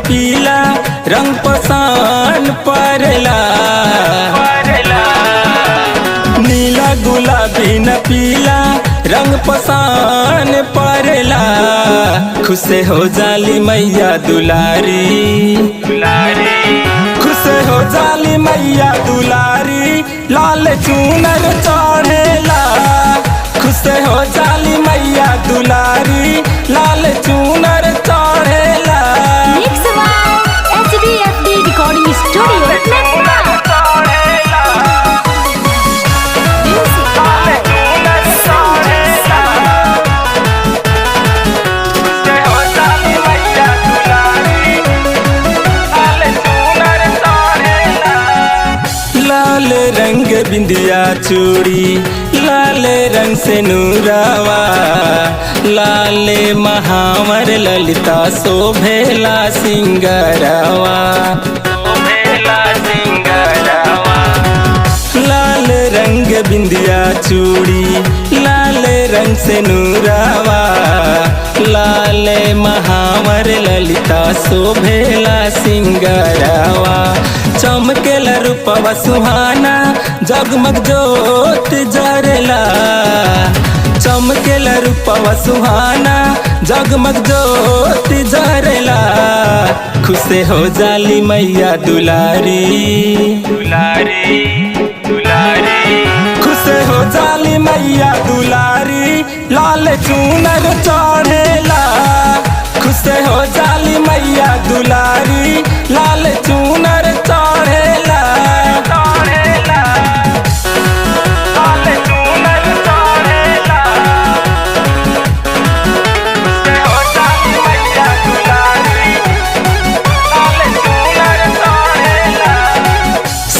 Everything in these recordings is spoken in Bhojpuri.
पीला रंग पसान परला। नीला गुलाबी न पीला रंग पसान परला। खुश हो जाली मैया दुलारी, खुश हो जाली मैया दुलारी, लाल चूनर चढ़ेला। खुश हो जाली मैया दुलारी, लाल चूनर चढ़ेला। Mix by HDFD Recording Studio, Patna। लाल रंग बिंदिया चूड़ी, लाल रंग से नूरावा, लाल महावर ललिता शोभेला सिंगरवा। लाल रंग बिंदिया चूड़ी, लाल रंग से नूरावा, लाल महावर ललिता शोभेला सिंगरवा। चमकेला रूपवा सुहाना, जगमग ज्योत जरेला। चमकेला रूपवा सुहाना, जगमग ज्योत जरेला। खुश हो जाली मैया दुलारी, खुश हो जाली मैया दुलारी, लाल चूनर चढ़ेला। खुश हो जाली मैया दुलारी, लाल चूनर चढ़ेला।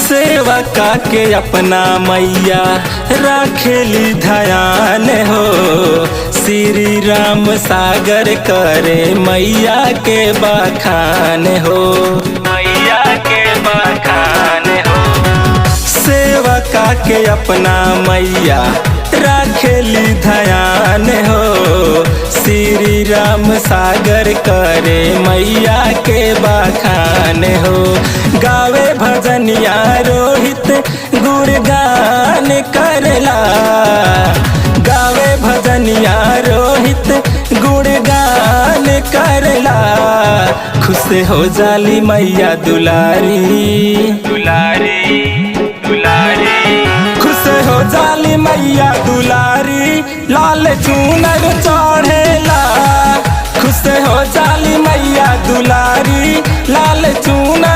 सेवा के अपना मैया राखेली ध्यान हो। श्री राम सागर करे मैया के बखान हो, मैया के बखान हो। सेवा के अपना मैया राखेली ध्यान हो। श्री राम सागर करे मैया के बखान हो। गावे भजनिया रोहित गुणगान करला। गावे भजनिया रोहित गुणगान करला। खुश हो जाली मैया दुलारी, खुश हो जाली मैया दुलारी, लाल चूनर चढ़ेला। खुश हो जाली मैया दुलारी, लाल चूनर